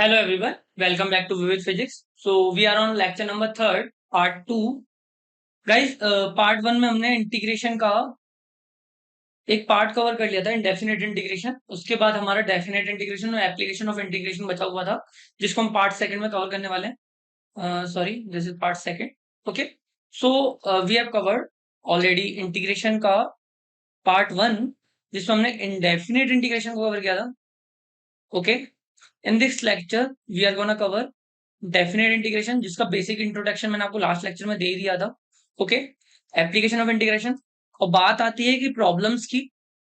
Hello everyone, welcome back to Vivid Physics. So we are on lecture number third, part 2. Guys, part one में हमने integration का एक part cover कर लिया था, इंडेफिनेट इंटीग्रेशन. उसके बाद हमारा डेफिनेट इंटीग्रेशन और एप्लीकेशन ऑफ इंटीग्रेशन बचा हुआ था, जिसको हम पार्ट सेकंड में कवर करने वाले हैं. Sorry, this is part second. Okay, so we have covered already integration का पार्ट वन, जिसमें हमने इंडेफिनेट इंटीग्रेशन को कवर किया था. Okay, in this lecture we are gonna cover definite integration, जिसका बेसिक इंट्रोडक्शन मैंने आपको लास्ट लेक्चर में दे ही दिया था. Okay, application of integration. और बात आती है कि प्रॉब्लम्स की.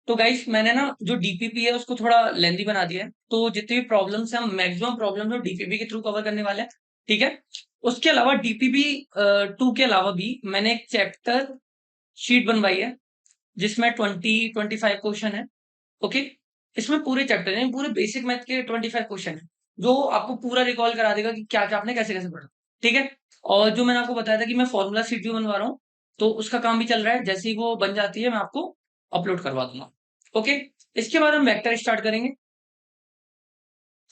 तो गाइस, मैंने ना जो डीपीपी है उसको थोड़ा लेंथी बना दिया है, तो जितनी भी प्रॉब्लम्स हैं हम मैक्सिमम प्रॉब्लम जो डीपीपी के थ्रू कवर करने वाले हैं. ठीक है, उसके अलावा डीपीपी 2 के अलावा भी मैंने एक चैप्टर शीट बनवाई है, जिसमें 25 क्वेश्चन है. ओके, इसमें पूरे चैप्टर है, पूरे बेसिक मैथ के 25 क्वेश्चन है, जो आपको पूरा रिकॉल करा देगा कि क्या क्या आपने कैसे कैसे पढ़ा. ठीक है, और जो मैंने आपको बताया था कि मैं फॉर्मूला शीट भी बनवा रहा हूँ, तो उसका काम भी चल रहा है. जैसे ही वो बन जाती है मैं आपको अपलोड करवा दूंगा. ओके, इसके बाद हम वेक्टर स्टार्ट करेंगे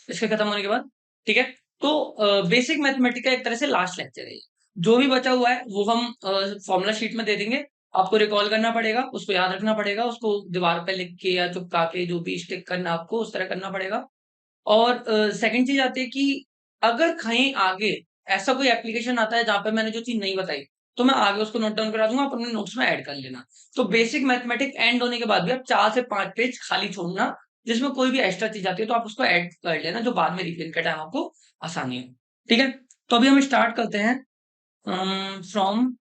इसके खत्म होने के बाद. ठीक है, तो बेसिक मैथमेटिक्स का एक तरह से लास्ट लेक्चर है. जो भी बचा हुआ है वो हम फॉर्मूला शीट में दे देंगे. आपको रिकॉल करना पड़ेगा, उसको याद रखना पड़ेगा, उसको दीवार पे लिख के या चिपका के जो भी स्टिक करना आपको उस तरह करना पड़ेगा. और सेकंड चीज आती है कि अगर कहीं आगे ऐसा कोई एप्लीकेशन आता है जहां पे मैंने जो चीज नहीं बताई, तो मैं आगे उसको नोट डाउन करा दूंगा, आप अपने नोट्स में ऐड कर लेना. तो बेसिक मैथमेटिक्स एंड होने के बाद भी आप 4 से 5 पेज खाली छोड़ना, जिसमें कोई भी एक्स्ट्रा चीज आती है तो आप उसको ऐड कर लेना, जो बाद में रिवीजन के टाइम आपको आसानी है. ठीक है, तो अभी हम स्टार्ट करते हैं from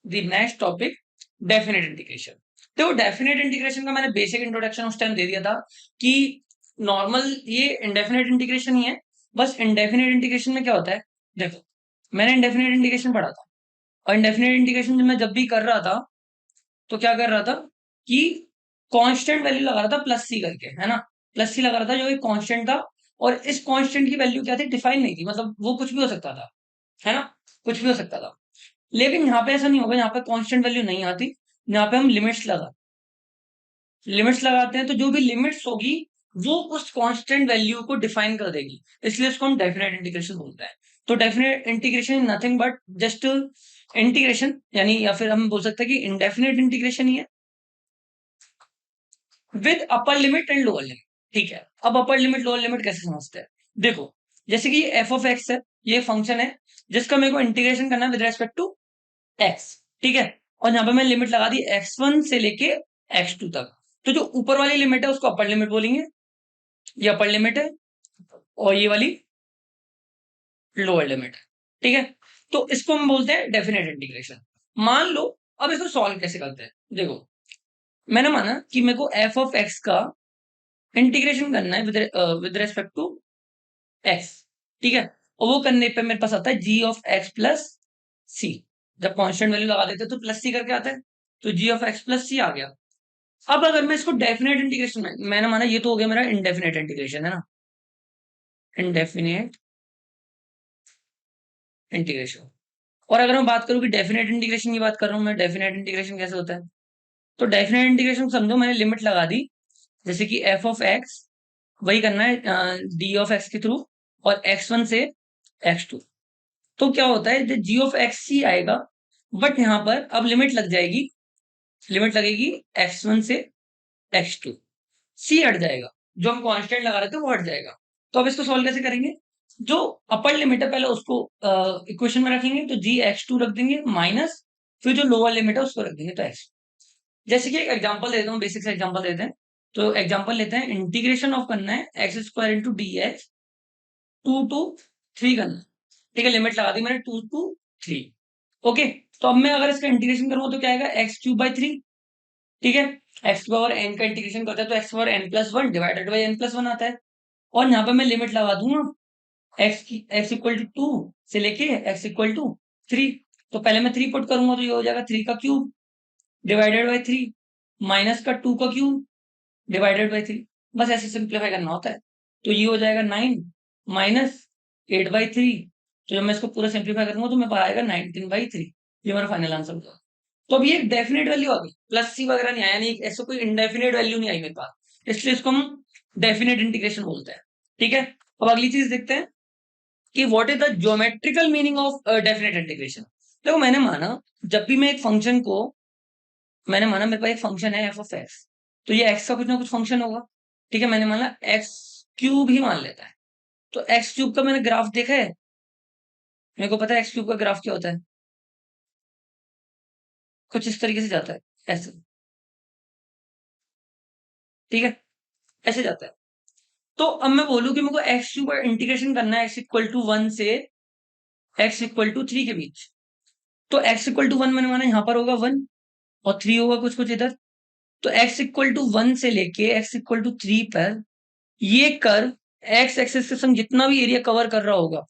the next topic, definite integration. देखो, डेफिनेट इंटीग्रेशन का मैंने बेसिक इंट्रोडक्शन उस टाइम दे दिया था कि नॉर्मल ये इंडेफिनेट इंटीग्रेशन ही है. बस इंडेफिनेट इंटीग्रेशन में क्या होता है, देखो मैंने इंडेफिनेट इंटीग्रेशन पढ़ा था, और इंडेफिनेट इंटीग्रेशन जब मैं जब भी कर रहा था तो क्या कर रहा था कि कांस्टेंट वैल्यू लगा रहा था प्लस सी करके, है ना. प्लस सी लगा रहा था जो एक कांस्टेंट था, और इस कांस्टेंट की वैल्यू क्या थी, डिफाइन नहीं थी, मतलब वो कुछ भी हो सकता था, है ना, कुछ भी हो सकता था. लेकिन यहाँ पे ऐसा नहीं होगा, यहाँ पे कांस्टेंट वैल्यू नहीं आती. यहाँ पे हम लिमिट्स लगाते हैं, तो जो भी लिमिट्स होगी वो उस कांस्टेंट वैल्यू को डिफाइन कर देगी, इसलिए उसको हम डेफिनेट इंटीग्रेशन बोलते हैं. तो definite integration is nothing but just integration, यानी या फिर हम बोल सकते हैं कि इंडेफिनेट इंटीग्रेशन ही है with upper limit and lower limit. ठीक है, अब अपर लिमिट लोअर लिमिट कैसे समझते हैं. देखो, जैसे कि एफ ऑफ एक्स है, ये फंक्शन है जिसका मेरे को इंटीग्रेशन करना है विद रेस्पेक्ट टू एक्स. ठीक है, और यहाँ पे मैं लिमिट लगा दी x1 से लेके x2 तक. तो जो ऊपर वाली लिमिट है उसको अपर लिमिट बोलेंगे, ये अपर लिमिट है, और ये वाली लोअर लिमिट है. ठीक है, तो इसको हम बोलते हैं डेफिनेट इंटीग्रेशन. मान लो, अब इसको सॉल्व कैसे करते हैं. देखो, मैंने माना कि मेरे को एफ ऑफ एक्स का इंटीग्रेशन करना है विद रेस्पेक्ट टू एक्स. ठीक है, और वो करने पे मेरे पास आता है जी ऑफ एक्स प्लस सी. जब कांस्टेंट वैल्यू लगा देते हैं तो प्लस सी करके आता है, तो जी ऑफ एक्स प्लस सी आ गया. अब अगर मैं इसको डेफिनेट इंटीग्रेशन में, मैंने माना ये तो हो गया मेरा इंडेफिनेट इंटीग्रेशन, है ना, इंडेफिनेट इंटीग्रेशन. और अगर मैं बात करूं कि डेफिनेट इंटीग्रेशन की बात कर रहा हूं मैं, डेफिनेट इंटीग्रेशन कैसे होता है. तो डेफिनेट इंटीग्रेशन समझो मैंने लिमिट लगा दी, जैसे कि एफ ऑफ एक्स वही करना है डी ऑफ एक्स के थ्रू, और x1 से x2. तो क्या होता है, जी ऑफ एक्स सी आएगा, बट यहाँ पर अब लिमिट लग जाएगी, लिमिट लगेगी x1 से x2, सी हट जाएगा, जो हम कांस्टेंट लगा रहे थे वो हट जाएगा. तो अब इसको सॉल्व कैसे करेंगे, जो अपर लिमिट है पहले उसको इक्वेशन में रखेंगे, तो जी x2 रख देंगे माइनस, फिर जो लोअर लिमिट है उसको रख देंगे, तो x. जैसे कि एक एग्जांपल देता हूँ, बेसिक से एग्जांपल देते हैं. तो एग्जांपल लेते हैं, इंटीग्रेशन ऑफ करना है x square into d x 2 to 3 करना है. ठीक है, लिमिट लगा दी मैंने 2 to 3. ओके, तो अब मैं अगर इसका इंटीग्रेशन करूंगा तो क्या आएगा, x³ by 3. ठीक है, एक्स पावर एन का इंटीग्रेशन करते हैं तो x power n plus one divided by n plus one आता है. और यहाँ पे मैं लिमिट लगा दूंगा एक्स इक्वल टू 2 से लेके एक्स इक्वल टू 3. तो पहले मैं 3 पुट करूंगा तो ये हो जाएगा 3 का क्यूब डिवाइडेड बाई 3 माइनस का 2 का क्यूब डिवाइडेड बाई 3. बस ऐसे सिंप्लीफाई करना होता है. तो ये हो जाएगा 9 माइनस 8/3. तो जब मैं इसको पूरा सिंप्लीफाई करूंगा तो मेरे पास आएगा 19/3. ये मेरा फाइनल आंसर होगा. तो अब ये डेफिनेट वैल्यू आ गई, प्लस सी वगैरह नहीं आया, नहीं ऐसा कोई इंडेफिनेट वैल्यू नहीं आई मेरे पास, इसलिए इसको हम डेफिनेट इंटीग्रेशन बोलते हैं. ठीक है, अब अगली चीज देखते हैं कि what is the geometrical meaning of definite integration. देखो मैंने माना, जब भी मैं एक फंक्शन को, मैंने माना मेरे पास एक फंक्शन है एफ ऑफ एक्स, तो ये एक्स का कुछ ना कुछ फंक्शन होगा। ठीक है, मैंने माना एक्स क्यूब ही मान लेता है। तो एक्स क्यूब का मैंने ग्राफ देखा है, मेरे को पता है एक्स क्यूब का ग्राफ क्या होता है, कुछ इस तरीके से जाता है, ऐसे। ठीक है, ऐसे जाता है। तो अब मैं बोलूं कि मेरे को एक्स क्यूब का इंटीग्रेशन करना है एक्स इक्वल टू 1 से एक्स इक्वल टू 3 के बीच। तो एक्स इक्वल टू 1 मैंने माना यहाँ पर होगा 1, और 3 होगा कुछ कुछ इधर। तो एक्स इक्वल टू 1 से लेके एक्स इक्वल टू 3 पर ये कर्व एक्स एक्सिस के संग जितना भी एरिया कवर कर रहा होगा,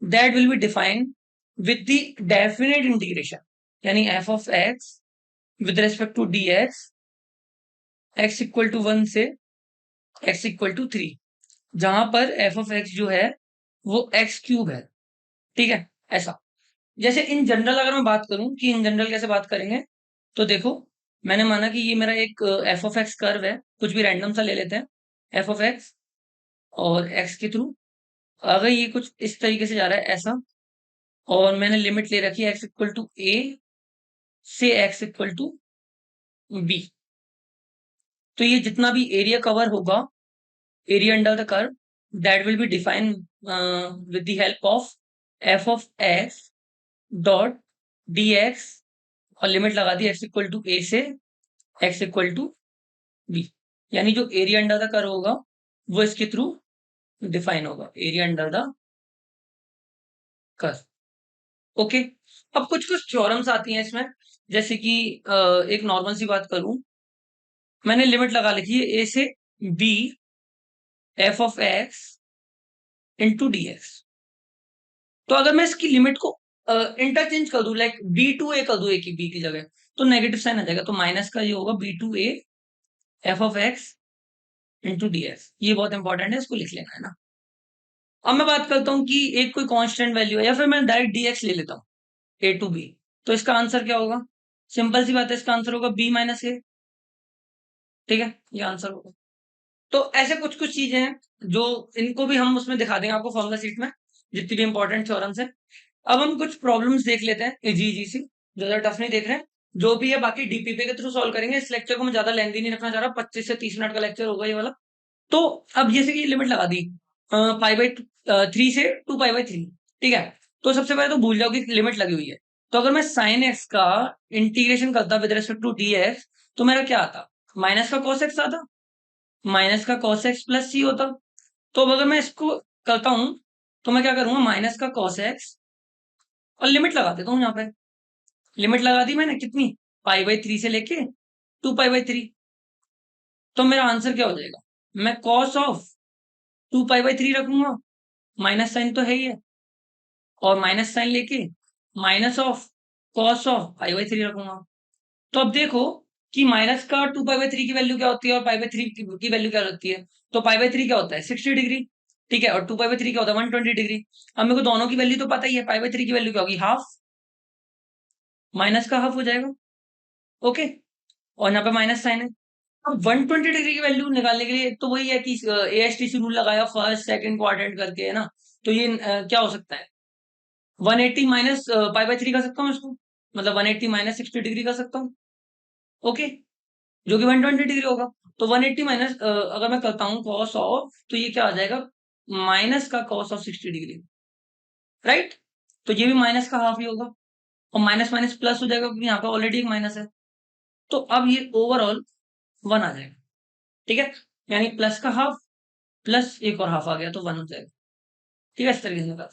that will be defined with the definite integration, यानी F of x with respect to D X, X equal to 1 से एक्स इक्वल टू 3, जहां पर एफ ऑफ एक्स जो है वो एक्स क्यूब है। ठीक है, ऐसा। जैसे इन जनरल अगर मैं बात करूं कि इन जनरल कैसे बात करेंगे, तो देखो मैंने माना कि ये मेरा एक एफ ऑफ एक्स कर्व है, कुछ भी रैंडम सा ले लेते हैं, एफ ऑफ एक्स और एक्स के थ्रू अगर ये कुछ इस तरीके से जा रहा है ऐसा, और मैंने लिमिट ले रखी है एक्स इक्वल टू ए से एक्स इक्वल टू बी, तो ये जितना भी एरिया कवर होगा, area under the curve, that will be define with the help of f of x dot D x, और लिमिट लगा दी एक्स इक्वल टू ए से x equal to B, यानी जो एरिया अंडर द कर्व होगा वो इसके through define होगा, area under the curve. Okay, अब कुछ कुछ थ्योरम्स आती हैं इसमें, जैसे कि एक नॉर्मल सी बात करूं, मैंने लिमिट लगा लिखी है ए से b f of x into d x. तो अगर मैं इसकी लिमिट को इंटरचेंज कर दूं, लाइक बी टू ए कर दूं, ए की बी की जगह, तो नेगेटिव साइन आ जाएगा, तो माइनस का ये होगा b to a f of x into d x. ये बहुत इंपॉर्टेंट है, इसको लिख लेना है ना। अब मैं बात करता हूँ कि एक कोई कांस्टेंट वैल्यू है, या फिर मैं डायरेक्ट डी एक्स ले लेता हूँ, ए टू बी, तो इसका आंसर क्या होगा? सिंपल सी बात है, इसका आंसर होगा बी माइनस ए। ठीक है, ये आंसर होगा। तो ऐसे कुछ कुछ चीजें हैं जो, इनको भी हम उसमें दिखा देंगे आपको फॉर्मुला शीट में, जितनी भी इंपॉर्टेंट थ्योरम्स है। अब हम कुछ प्रॉब्लम्स देख लेते हैं इजी इजी सी, ज्यादा टफ नहीं देख रहे हैं, जो भी है बाकी डीपीपी के थ्रू सॉल्व करेंगे। इस लेक्चर को मैं ज्यादा लेंथी नहीं रखना चाह रहा, 25 से 30 मिनट का लेक्चर होगा ये वाला। तो अब जैसे कि लिमिट लगा दी पाई बाई 3 से 2 पाई बाई 3। ठीक है, तो सबसे पहले तो भूल जाओ कि लिमिट लगी हुई है। तो अगर मैं साइन एक्स का इंटीग्रेशन करता with respect to D x, तो मेरा क्या आता? माइनस का कॉस एक्स आता, माइनस का कॉस एक्स प्लस सी होता। तो अब अगर मैं इसको करता हूं, तो मैं क्या करूंगा, माइनस का कॉस एक्स, और लिमिट लगा देता हूँ यहाँ पे। लिमिट लगा दी मैंने कितनी, पाई बाई 3 से लेके 2 पाई बाई 3। तो मेरा आंसर क्या हो जाएगा, मैं कॉस ऑफ 2 पाई बाई 3 रखूंगा, माइनस साइन तो है ही है, और माइनस साइन लेके minus of cos of pi by 3 रखूंगा। तो अब देखो कि माइनस का 2 पाई बाई 3 की वैल्यू क्या होती है और पाई बाई 3 की वैल्यू क्या होती है। तो पाई बाई 3 क्या होता है, 60 डिग्री। ठीक है, और 2 पाई बाई 3 क्या होता है, 120 डिग्री। अब मेरे को दोनों की वैल्यू तो पता ही है, पाई बाई 3 की वैल्यू क्या होगी, हाफ, माइनस का हाफ हो जाएगा। ओके, और यहाँ पे माइनस साइन है। अब 120 डिग्री की वैल्यू निकालने के लिए तो वही है कि A S T C rule लगाया, फर्स्ट सेकंड क्वाड्रेंट करके, है ना। तो ये क्या हो सकता है, 180 माइनस पाई बाई 3 कर सकता हूँ इसको, मतलब 180 माइनस 60 डिग्री कर सकता हूँ। ओके, जो कि 120 डिग्री होगा। तो 180 माइनस अगर मैं करता हूँ कॉस ऑफ, तो ये क्या आ जाएगा, माइनस का कॉस ऑफ 60 डिग्री। राइट, तो ये भी माइनस का हाफ ही होगा, और माइनस माइनस प्लस हो जाएगा क्योंकि यहाँ पे ऑलरेडी एक माइनस है। तो अब ये ओवरऑल 1 आ जाएगा। ठीक है, यानी प्लस का हाफ प्लस एक और हाफ आ गया, तो 1 हो जाएगा। ठीक है, इस तरीके से निकाल।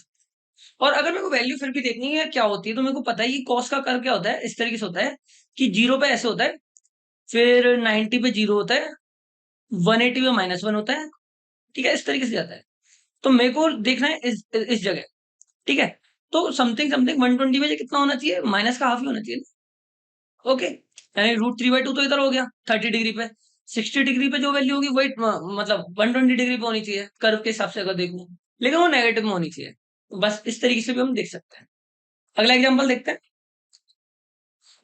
और अगर मेरे को वैल्यू फिर भी देखनी है क्या होती है, तो मेरे को पता है कि कॉस का कर्व क्या होता है, इस तरीके से होता है कि 0 पे ऐसे होता है, फिर 90 पे 0 होता है, 180 पे -1 होता है। ठीक है, इस तरीके से जाता है। तो मेरे को देखना है इस जगह। ठीक है, तो समथिंग समथिंग 120 में कितना होना चाहिए, माइनस का हाफ ही होना चाहिए। ओके, यानी √3/2 तो इधर हो गया 30 डिग्री पे। 60 डिग्री पे जो वैल्यू होगी वही मतलब 120 डिग्री पे होनी चाहिए कर्व के हिसाब से अगर देखूं, लेकिन वो नेगेटिव में होनी चाहिए। तो बस इस तरीके से भी हम देख सकते हैं। अगला एग्जांपल देखते हैं,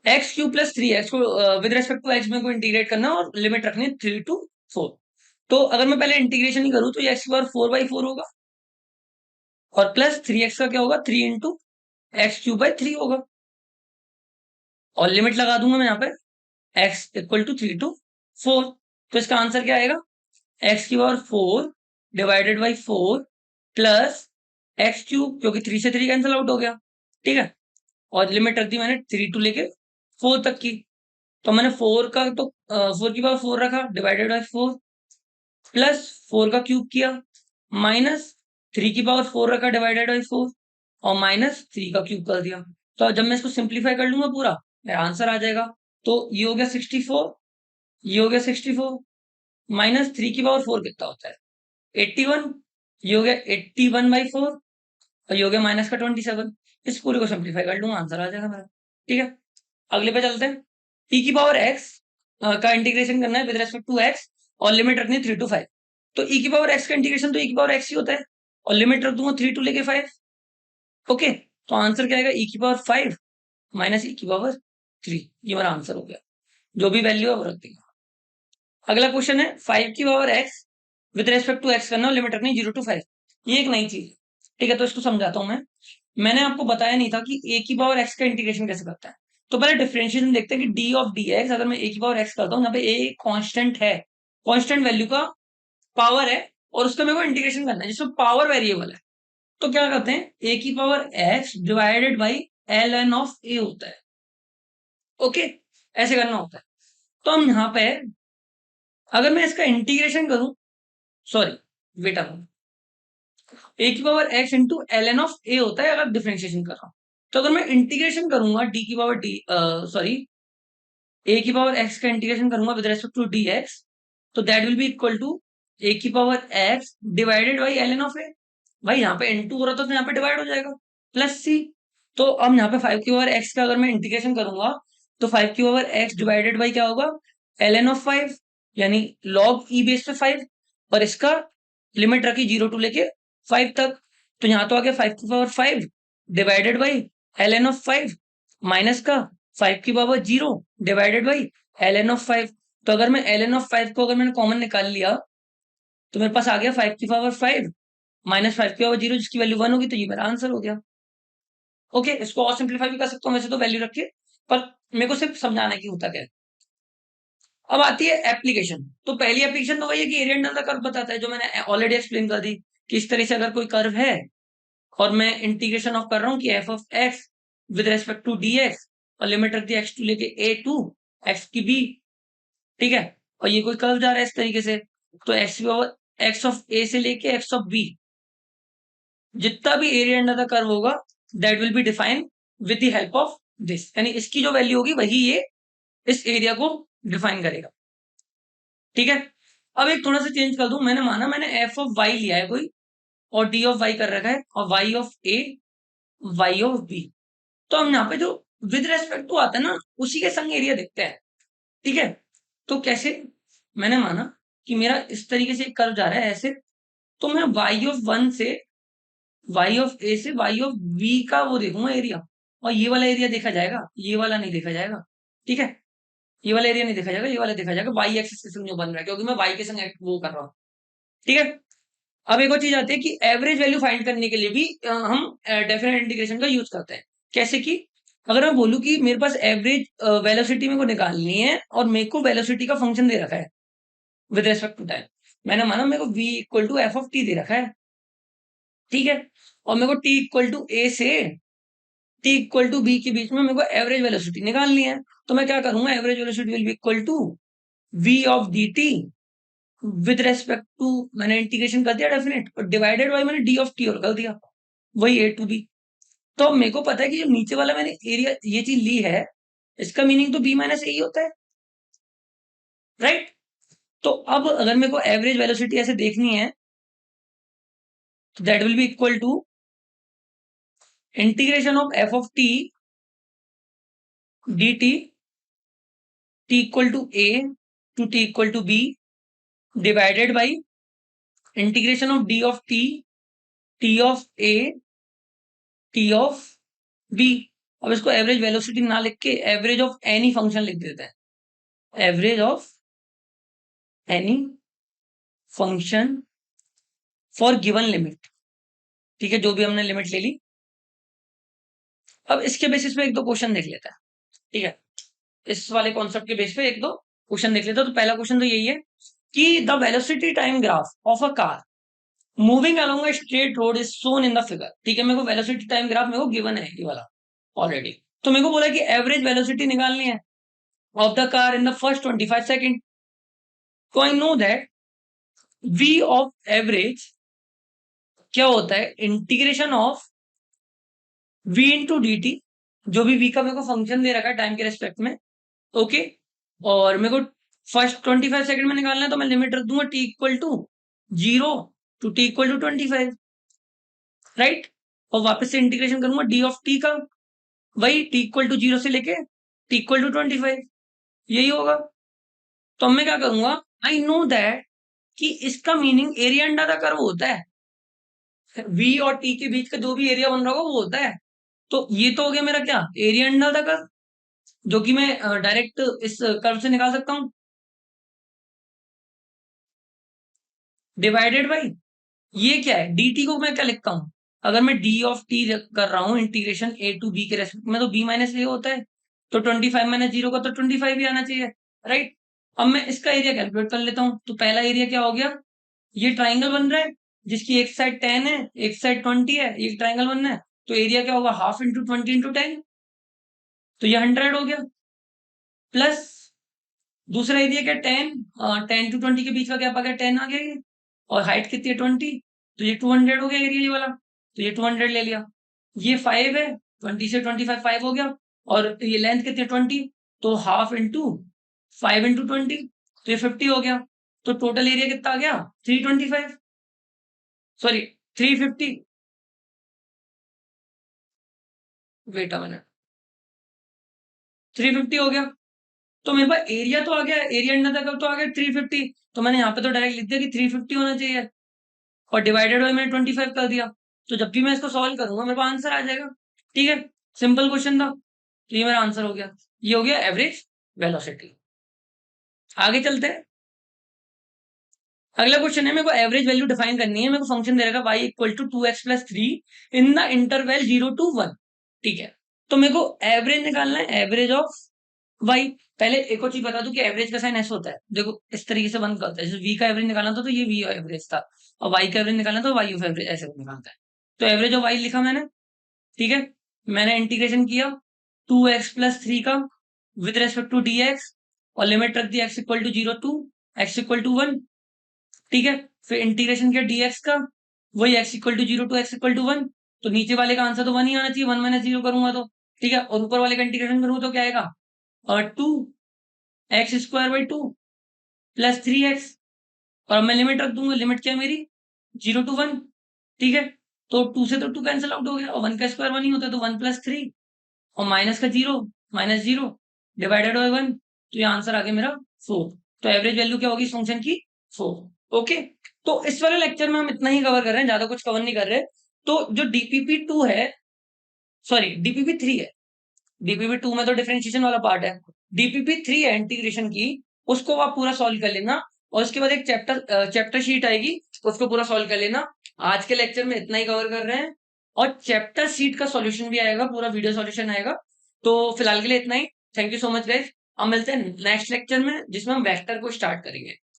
x³ + 3x को विद रेस्पेक्ट टू x में को इंटीग्रेट करना और लिमिट रखनी है 3 to 4। तो अगर मैं पहले इंटीग्रेशन ही करूं तो ये एक्स की पावर 4/4 होगा और प्लस 3x का क्या होगा 3 इंटू x³/3 होगा और लिमिट लगा दूंगा मैं यहाँ पे x इक्वल टू 3 to 4। तो इसका आंसर क्या आएगा x⁴ divided by 4 plus x³ क्योंकि 3 से 3 कैंसिल आउट हो गया। ठीक है और लिमिट रख दी मैंने 3 टू लेके 4 तक की। तो मैंने 4 का तो 4 की पावर 4 रखा डिवाइडेड बाई 4 प्लस 4 का क्यूब किया माइनस 3 की पावर 4 रखा डिवाइडेड बाई 4 और माइनस 3 का क्यूब कर दिया। तो जब मैं इसको सिंप्लीफाई कर लूंगा पूरा मेरा आंसर आ जाएगा। तो ये हो गया 64, ये हो गया 64 माइनस 3 की पावर 4 कितना होता है 81, ये हो गया 81/4 और ये हो गया माइनस का 27। इस पूरे को सिंप्लीफाई कर लूंगा आंसर आ जाएगा मेरा। ठीक है अगले पे चलते हैं। टी की पावर एक्स का इंटीग्रेशन करना है विद रेस्पेक्ट टू एक्स और लिमिट रखनी है 3 to 5। तो ई की पावर एक्स का इंटीग्रेशन तो ई की पावर एक्स ही होता है और लिमिट रख दूंगा 3 टू लेके 5। ओके तो आंसर क्या आएगा ई की पावर 5 माइनस ई की पावर 3। ये मेरा आंसर हो गया जो भी वैल्यू है वो रख देंगे। अगला क्वेश्चन है 5 की power x with respect to x करना और लिमिट रखनी 0 to 5। ये एक नई चीज है। ठीक है तो इसको समझाता हूं मैं। मैंने आपको बताया नहीं था कि ए की पावर एक्स का इंटीग्रेशन कैसे करता है। तो पहले डिफरेंशिएशन देखते हैं कि डी ऑफ डी एक्स अगर मैं ए की पावर एक्स करता हूँ यहाँ पे ए कांस्टेंट है, कांस्टेंट वैल्यू का पावर है और उसका मेरे को इंटीग्रेशन करना है जिसमें पावर वेरिएबल है। तो क्या करते हैं ए की power X divided by L N of A होता है। ओके ऐसे करना होता है। तो हम यहाँ पे अगर मैं इसका इंटीग्रेशन करूं सॉरी बेटा ए की power X into L N of A होता है अगर डिफरेंशिएशन कर रहा हूं। तो अगर मैं इंटीग्रेशन करूंगा डी की पावर डी सॉरी ए की पावर एक्स का इंटीग्रेशन करूंगा with respect to D x तो that will be equal to A की power X divided by L N of A. भाई यहाँ पे इंटू हो रहा था तो यहाँ पे डिवाइड हो जाएगा प्लस सी। तो अब यहाँ पे 5 की पावर एक्स का अगर मैं इंटीग्रेशन करूंगा तो 5 की पावर एक्स डिवाइडेड बाई क्या होगा एल एन ऑफ 5 यानी लॉग ई बेस पे 5 और इसका लिमिट रखी 0 टू लेके 5 तक। तो यहाँ तो आ गया 5 की power 5 divided by L N of 5 minus का 5 की power 0 divided by L N of 5। तो अगर मैं एल एन ऑफ 5 को अगर मैंने कॉमन निकाल लिया तो मेरे पास आ गया 5 की पावर 5 माइनस 5 की पावर 0 जिसकी वैल्यू 1 होगी। तो ये मेरा आंसर हो गया। ओके इसको और सिंप्लीफाई भी कर सकता हूँ वैसे तो वैल्यू रख के, पर मेरे को सिर्फ समझाना की होता क्या है। अब आती है एप्लीकेशन। तो पहली एप्लीकेशन तो वही है कि एरिया अंडर द कर्व बताता है जो मैंने ऑलरेडी एक्सप्लेन कर दी कि इस तरह से अगर कोई कर्व है और मैं इंटीग्रेशन ऑफ कर रहा हूँ कि f of x with respect to D x और लिमिट रख दी एक्स टू लेके ए टू एक्स की बी। ठीक है और ये कोई कर्व जा रहा है इस तरीके से तो एक्स ऑफ ए से लेके एक्स ऑफ बी जितना भी एरिया अंडर द कर्व होगा that will be define with the help of this यानी इसकी जो वैल्यू होगी वही ये इस एरिया को डिफाइन करेगा। ठीक है अब एक थोड़ा सा चेंज कर दूं। मैंने माना मैंने एफ ऑफ वाई लिया है कोई और डी ऑफ वाई कर रखा है और y of a y of b. तो हम यहाँ पे जो विद रेस्पेक्ट टू आता है ना उसी के संग एरिया देखते हैं। ठीक है तो कैसे मैंने माना कि मेरा इस तरीके से एक कर्व जा रहा है ऐसे तो मैं वाई ऑफ वन से वाई ऑफ ए से वाई ऑफ बी का वो देखूंगा एरिया और ये वाला एरिया देखा जाएगा ये वाला नहीं देखा जाएगा। ठीक है ये वाला एरिया नहीं देखा जाएगा ये वाला देखा जाएगा वाई एक्सिस के संग जो बन रहा है क्योंकि मैं वाई के संग वो कर रहा हूँ। ठीक है अब एक और चीज आती है कि एवरेज वैल्यू फाइंड करने के लिए भी हम डेफिनेट इंटीग्रेशन का यूज करते हैं। कैसे कि अगर मैं बोलूं कि मेरे पास एवरेज वेलोसिटी मेरे को निकालनी है और मेरे को वेलोसिटी का फंक्शन दे रखा है विद रेस्पेक्ट टू टाइम। मैंने माना मेरे को v equal to F of T दे रखा है। ठीक है और मेरे को t इक्वल टू ए से t इक्वल टू बी के बीच में मेरे को एवरेज वेलोसिटी निकालनी है। तो मैं क्या करूंगा average velocity will be equal to v of d t with respect to मैंने इंटीग्रेशन कर दिया डेफिनेट और डिवाइडेड बाई मैंने डी ऑफ टी और कर दिया वही ए टू बी। तो मेरे को पता है कि जो नीचे वाला मैंने एरिया ये चीज ली है इसका मीनिंग तो बी माइनस ए ही होता है राइट। तो अब अगर मेरे को एवरेज वेलोसिटी ऐसे देखनी है तो that will be equal to integration of f of t d t t equal to a to t equal to b divided by integration of d of t of a t of b. अब इसको average velocity ना लिख के average of any function लिख देते हैं average of any function for given limit, ठीक है, जो भी हमने लिमिट ले ली। अब इसके बेसिस पे एक दो क्वेश्चन देख लेते हैं, ठीक है, इस वाले कॉन्सेप्ट के बेस पे एक दो क्वेश्चन देख लेते हैं। तो पहला क्वेश्चन तो यही है कि the velocity time graph of a car moving along a straight road is shown in the figure, ठीक है, मेरे को वेलोसिटी टाइम ग्राफ मेरे को गिवन है ये वाला ऑलरेडी। तो मेरे को बोला कि एवरेज वेलोसिटी निकालनी है of the car in the first 25 second. तो I know that v of average क्या होता है, integration of v into D T, जो भी v का मेरे को फंक्शन दे रखा है टाइम के रेस्पेक्ट में, ओके। और मेरे को फर्स्ट 25 सेकंड में निकालना है, तो मैं लिमिट रख दूंगा t equal to 0 to t equal to 25, right. और वापस से इंटीग्रेशन करूंगा d ऑफ t का, वही t इक्वल टू 0 से लेके t इक्वल टू 25, यही होगा। तो अब मैं क्या करूंगा, आई नो दैट कि इसका meaning area under the curve होता है, v और t के बीच का जो भी एरिया बन रहा होगा वो होता है। तो ये तो हो गया मेरा क्या, एरिया अंडर द कर्व, जो कि मैं डायरेक्ट इस कर्व से निकाल सकता हूं, डिवाइडेड बाई ये क्या है, dt को मैं क्या लिखता हूं, अगर मैं d ऑफ t कर रहा हूं इंटीग्रेशन a टू b के रेस्पेक्ट में, तो b माइनस ए होता है, तो 25 माइनस 0 का तो 25 ही आना चाहिए, राइट। अब मैं इसका एरिया कैलकुलेट कर लेता हूं। तो पहला एरिया क्या हो गया, ये ट्राइंगल बन रहा है जिसकी एक साइड 10 है एक साइड 20 है, ये ट्राइंगल बनना है, तो एरिया क्या होगा, हाफ इंटू 20 इंटू 10, तो ये 100 हो गया। प्लस दूसरा एरिया क्या, 10 टू 20 के बीच का गैप आ गया, 10 आ गया ये, और हाइट कितनी है 20, तो ये 200 हो गया एरिया ये वाला, तो ये 200 ले लिया। ये 5 है, 20 से 25 5 हो गया, और ये लेंथ कितनी है 20, तो हाफ इंटू 5 इंटू 20, तो ये 50 हो गया। तो टोटल एरिया कितना आ गया 325, सॉरी 350, वेट अ मिनट, 350 हो गया। तो मेरे पास एरिया तो आ गया, एरिया अंडर द कर्व तो आ गया 350, तो मैंने यहाँ पे तो डायरेक्ट लिख दिया कि 350 होना चाहिए, और डिवाइडेड बाई मैंने 25 कर दिया। तो जब भी मैं इसको सॉल्व करूंगा मेरे पास आंसर आ जाएगा, ठीक है, सिंपल क्वेश्चन था। तो ये मेरा आंसर हो गया, ये हो गया एवरेज वेलोसिटी। आगे चलते हैं, अगला क्वेश्चन है, मेरे को एवरेज वैल्यू डिफाइन करनी है। मेरे को फंक्शन दे रखा y equal to 2x plus 3 in the interval 0 to 1, ठीक है। तो मेरे को एवरेज निकालना है, एवरेज ऑफ y। पहले एक और चीज बता दूं कि एवरेज का साइन ऐसे होता है, देखो इस तरीके से बंद करता है, जैसे v का एवरेज निकालना था तो ये v एवरेज था, और y का एवरेज निकालना तो y ऑफ एवरेज ऐसे निकालता है। तो एवरेज ऑफ y लिखा मैंने, ठीक है, मैंने इंटीग्रेशन किया 2x प्लस 3 का विद रेस्पेक्ट टू dx, और लिमिट रख दी x equal to 0 to x equal to 1, ठीक है। फिर इंटीग्रेशन किया dx का, वही x equal to 0 to x equal to 1, तो नीचे वाले का आंसर तो 1 ही आना चाहिए, 1 माइनस 0 करूंगा तो, ठीक है, और ऊपर वाले का इंटीग्रेशन करूंगा तो क्या आएगा, और 2x square by 2 plus 3x, और मैं लिमिट रख दूंगा, लिमिट क्या है मेरी 0 टू 1, ठीक है। तो 2 से तो 2 कैंसिल आउट हो गया, और 1 का स्क्वायर 1 ही होता है, तो 1 प्लस 3, और माइनस का 0 माइनस 0 डिवाइडेड बाई 1, तो ये आंसर आ गया मेरा 4। तो एवरेज वैल्यू क्या होगी इस फंक्शन की, 4, ओके। तो इस वाले लेक्चर में हम इतना ही कवर कर रहे हैं, ज्यादा कुछ कवर नहीं कर रहे। तो जो डीपीपी 2 है, सॉरी डीपीपी 3 है, डीपीपी 2 में तो डिफरेंशिएशन वाला पार्ट है, डीपीपी 3 है इंटीग्रेशन की, उसको आप पूरा सॉल्व कर लेना, और उसके बाद एक चैप्टर शीट आएगी, उसको पूरा सॉल्व कर लेना। आज के लेक्चर में इतना ही कवर कर रहे हैं, और चैप्टर शीट का सॉल्यूशन भी आएगा, पूरा वीडियो सॉल्यूशन आएगा। तो फिलहाल के लिए इतना ही, thank you so much guys. अब मिलते हैं नेक्स्ट लेक्चर में जिसमें हम वेक्टर को स्टार्ट करेंगे।